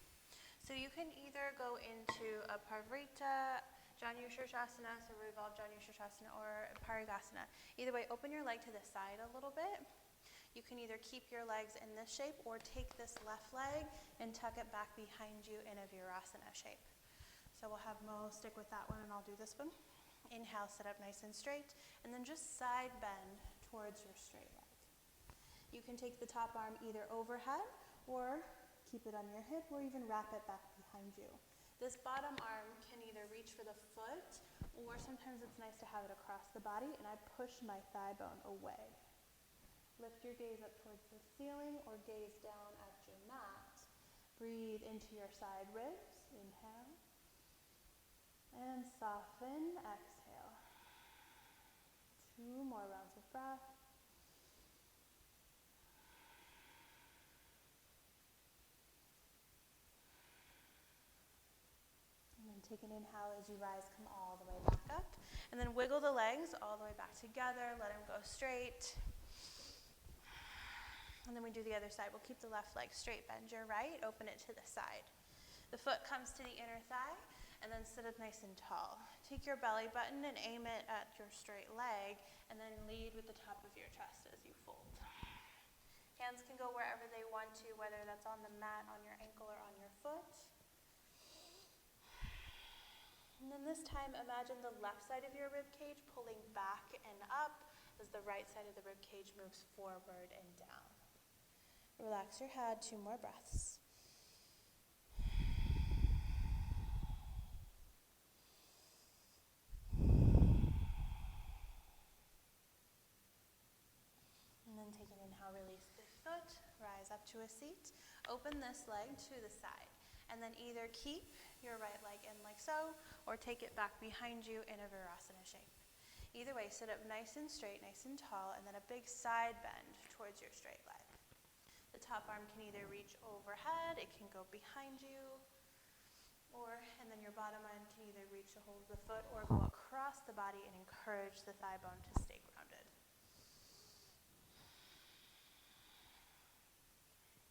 So you can either go into a Parvrita, Janu Shirshasana, so revolve Janu Shirshasana, or Parigasana. Either way, open your leg to the side a little bit. You can either keep your legs in this shape or take this left leg and tuck it back behind you in a Virasana shape. So we'll have Mo stick with that one, and I'll do this one. Inhale, sit up nice and straight, and then just side bend towards your straight leg. You can take the top arm either overhead or keep it on your hip, or even wrap it back behind you. This bottom arm can either reach for the foot, or sometimes it's nice to have it across the body, and I push my thigh bone away. Lift your gaze up towards the ceiling or gaze down at your mat. Breathe into your side ribs. Inhale. And soften. Exhale. 2 more rounds of breath. Take an inhale as you rise, come all the way back up. And then wiggle the legs all the way back together, let them go straight. And then we do the other side. We'll keep the left leg straight, bend your right, open it to the side. The foot comes to the inner thigh, and then sit up nice and tall. Take your belly button and aim it at your straight leg, and then lead with the top of your chest as you fold. Hands can go wherever they want to, whether that's on the mat, on your ankle, or on your foot. And then this time, imagine the left side of your rib cage pulling back and up as the right side of the rib cage moves forward and down. Relax your head, 2 more breaths. And then take an inhale, release the foot, rise up to a seat. Open this leg to the side. And then either keep your right leg in like so, or take it back behind you in a Virasana shape. Either way, sit up nice and straight, nice and tall, and then a big side bend towards your straight leg. The top arm can either reach overhead, it can go behind you, and then your your bottom end can either reach a hold of the foot or go across the body and encourage the thigh bone to stay grounded.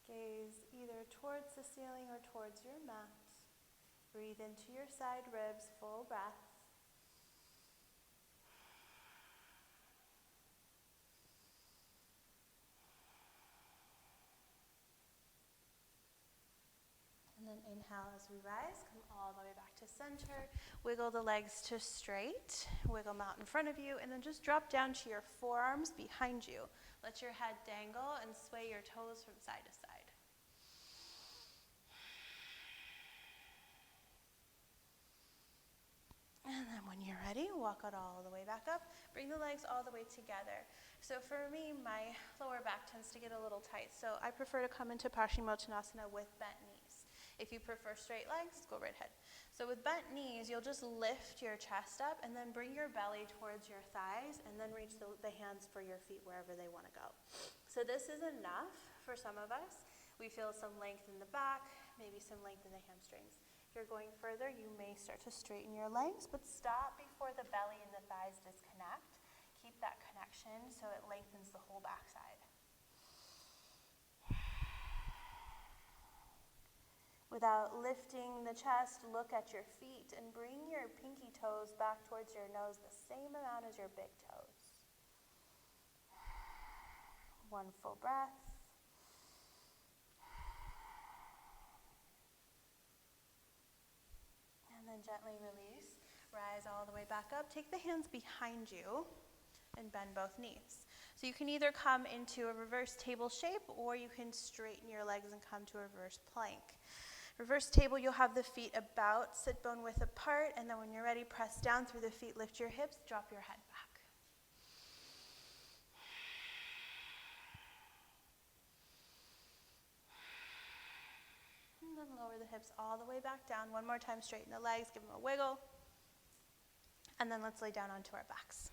Gaze either towards the ceiling or towards your mat. Breathe into your side ribs, full breath. And then inhale as we rise, come all the way back to center. Wiggle the legs to straight, wiggle them out in front of you, and then just drop down to your forearms behind you. Let your head dangle and sway your toes from side to side. And then when you're ready, walk it all the way back up. Bring the legs all the way together. So for me, my lower back tends to get a little tight, so I prefer to come into Paschimottanasana with bent knees. If you prefer straight legs, go right ahead. So with bent knees, you'll just lift your chest up and then bring your belly towards your thighs and then reach the hands for your feet wherever they want to go. So this is enough for some of us. We feel some length in the back, maybe some length in the hamstrings. If you're going further, you may start to straighten your legs, but stop before the belly and the thighs disconnect. Keep that connection so it lengthens the whole backside. Without lifting the chest, look at your feet and bring your pinky toes back towards your nose the same amount as your big toes. One full breath. And then gently release. Rise all the way back up. Take the hands behind you and bend both knees. So you can either come into a reverse table shape or you can straighten your legs and come to a reverse plank. Reverse table, you'll have the feet about sit bone width apart, and then when you're ready, press down through the feet, lift your hips, drop your head back. And then lower the hips all the way back down. One more time, straighten the legs, give them a wiggle. And then let's lay down onto our backs.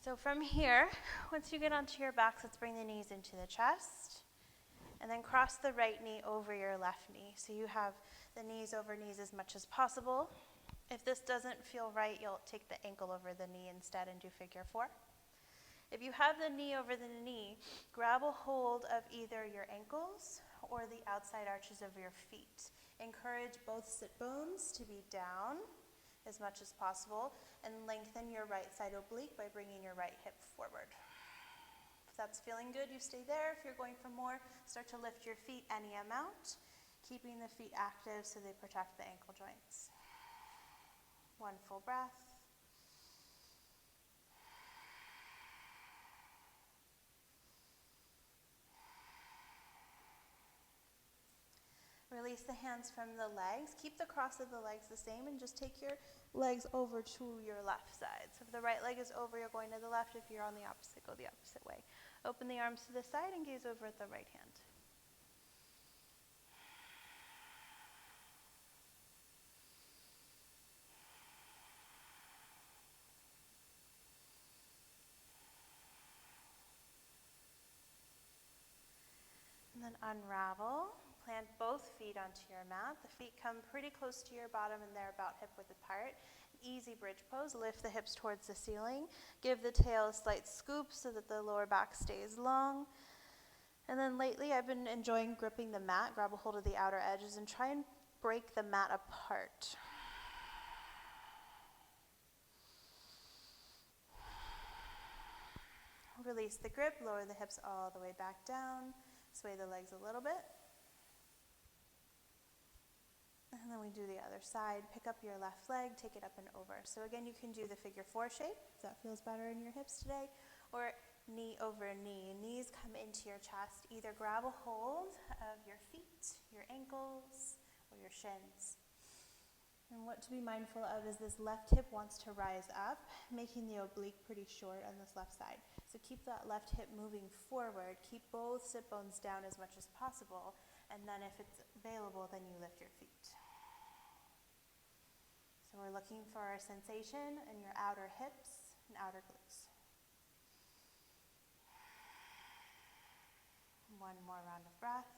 So from here, once you get onto your backs, let's bring the knees into the chest. And then cross the right knee over your left knee. So you have the knees over knees as much as possible. If this doesn't feel right, you'll take the ankle over the knee instead and do figure four. If you have the knee over the knee, grab a hold of either your ankles or the outside arches of your feet. Encourage both sit bones to be down as much as possible and lengthen your right side oblique by bringing your right hip forward. If that's feeling good, you stay there. If you're going for more, start to lift your feet any amount, keeping the feet active so they protect the ankle joints. One full breath. Release the hands from the legs. Keep the cross of the legs the same and just take your legs over to your left side. So if the right leg is over, you're going to the left. If you're on the opposite, go the opposite way. Open the arms to the side and gaze over at the right hand. And then unravel. Plant both feet onto your mat. The feet come pretty close to your bottom and they're about hip width apart. Easy bridge pose. Lift the hips towards the ceiling. Give the tail a slight scoop so that the lower back stays long. And then lately I've been enjoying gripping the mat. Grab a hold of the outer edges and try and break the mat apart. Release the grip. Lower the hips all the way back down. Sway the legs a little bit. And then we do the other side. Pick up your left leg, take it up and over. So again, you can do the figure four shape, if that feels better in your hips today, or knee over knee. Knees come into your chest. Either grab a hold of your feet, your ankles, or your shins. And what to be mindful of is this left hip wants to rise up, making the oblique pretty short on this left side. So keep that left hip moving forward. Keep both sit bones down as much as possible. And then if it's available, then you lift your feet. So we're looking for our sensation in your outer hips and outer glutes. One more round of breath.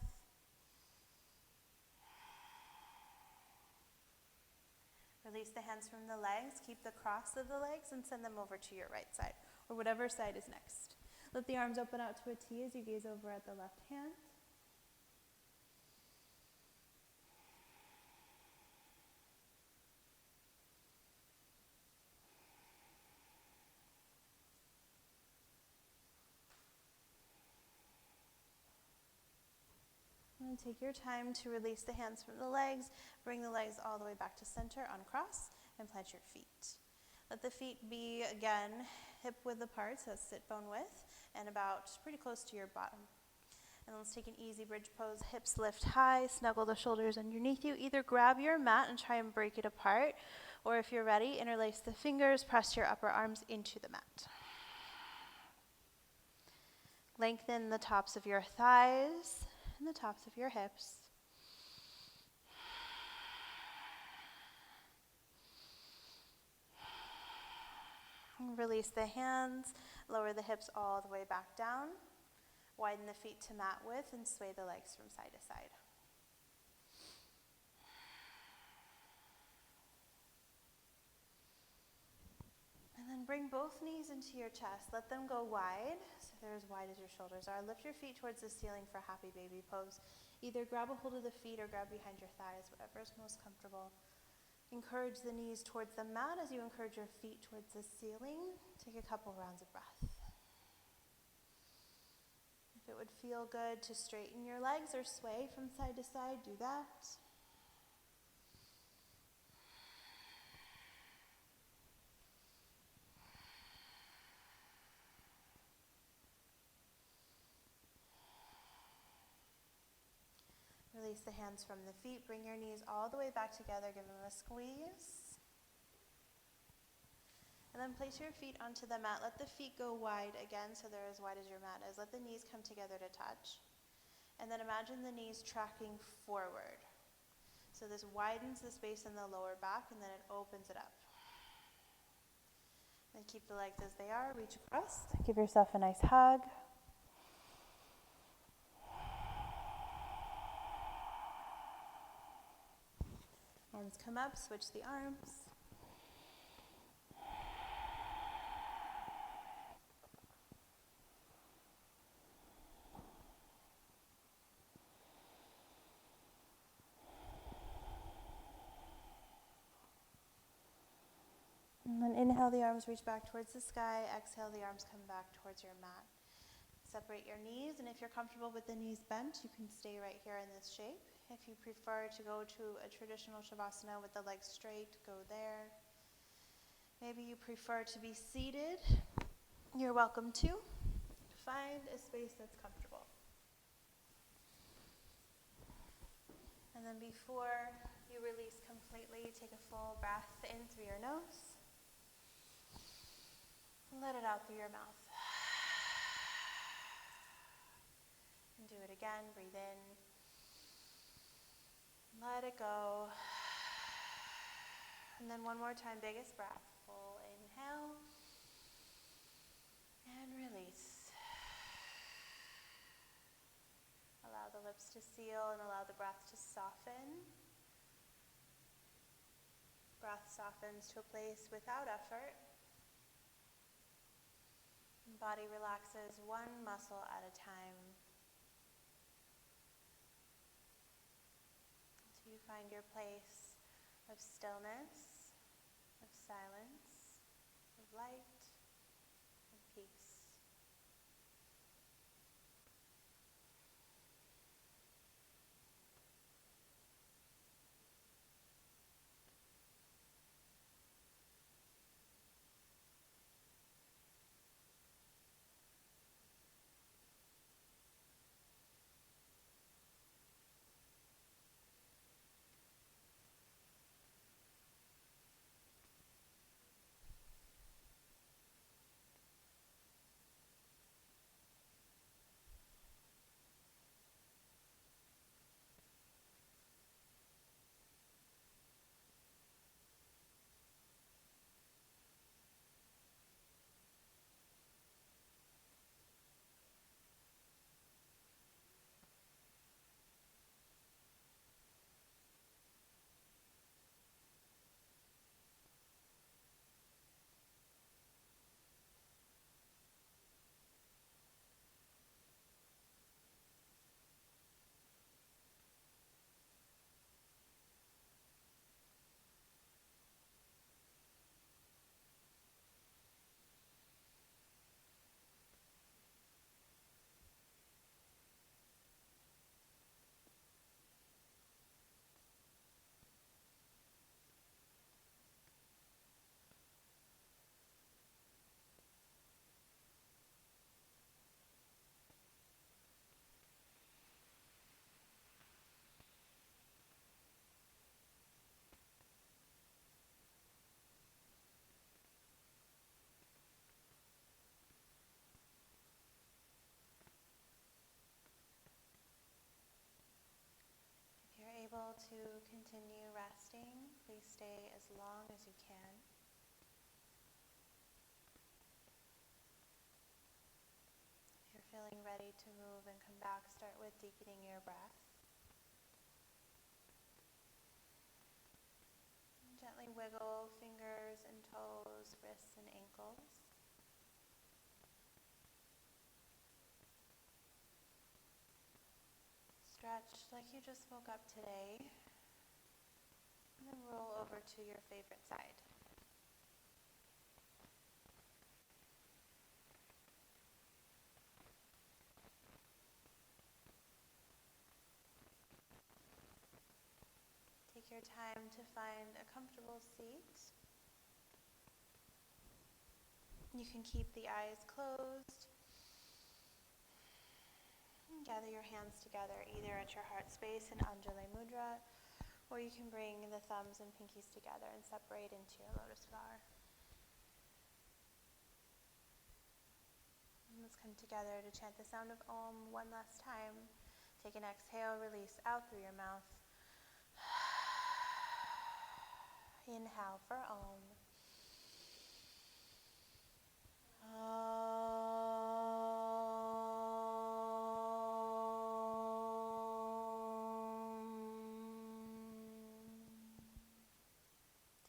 Release the hands from the legs, keep the cross of the legs, and send them over to your right side, or whatever side is next. Let the arms open out to a T as you gaze over at the left hand. And take your time to release the hands from the legs. Bring the legs all the way back to center, uncross, and plant your feet. Let the feet be, again, hip width apart, so sit bone width, and about pretty close to your bottom. And let's take an easy bridge pose. Hips lift high, snuggle the shoulders underneath you. Either grab your mat and try and break it apart, or if you're ready, interlace the fingers, press your upper arms into the mat. Lengthen the tops of your thighs and the tops of your hips. Release the hands, lower the hips all the way back down. Widen the feet to mat width and sway the legs from side to side. And then bring both knees into your chest. Let them go wide, so they're as wide as your shoulders are. Lift your feet towards the ceiling for happy baby pose. Either grab a hold of the feet or grab behind your thighs, whatever is most comfortable. Encourage the knees towards the mat as you encourage your feet towards the ceiling. Take a couple rounds of breath. If it would feel good to straighten your legs or sway from side to side, do that. Release the hands from the feet. Bring your knees all the way back together. Give them a squeeze. And then place your feet onto the mat. Let the feet go wide again, so they're as wide as your mat is. Let the knees come together to touch. And then imagine the knees tracking forward. So this widens the space in the lower back, and then it opens it up. Then keep the legs as they are. Reach across. Give yourself a nice hug. Arms come up, switch the arms. And then inhale, the arms reach back towards the sky. Exhale, the arms come back towards your mat. Separate your knees, and if you're comfortable with the knees bent, you can stay right here in this shape. If you prefer to go to a traditional Shavasana with the legs straight, go there. Maybe you prefer to be seated. You're welcome to. Find a space that's comfortable. And then before you release completely, take a full breath in through your nose. Let it out through your mouth. And do it again. Breathe in. Let it go. And then one more time, biggest breath. Full inhale. And release. Allow the lips to seal and allow the breath to soften. Breath softens to a place without effort. Body relaxes one muscle at a time. So you find your place of stillness, of silence, of light, of peace. to continue resting, please stay as long as you can. If you're feeling ready to move and come back, start with deepening your breath. Gently wiggle fingers and toes, wrists and ankles. Stretch like you just woke up today, and then roll over to your favorite side. Take your time to find a comfortable seat. You can keep the eyes closed. Gather your hands together either at your heart space in Anjali Mudra, or you can bring the thumbs and pinkies together and separate into your lotus flower. And let's come together to chant the sound of Om one last time. Take an exhale, release out through your mouth. Inhale for Om.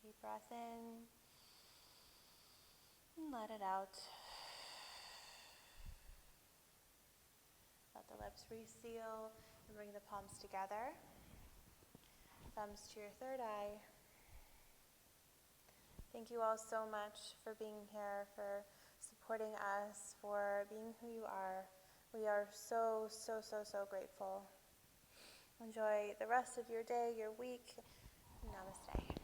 Deep breath in and let it out. Let the lips reseal and bring the palms together. Thumbs to your third eye. Thank you all so much for being here, for supporting us, for being who you are. We are so, so, so, so grateful. Enjoy the rest of your day, your week. Namaste.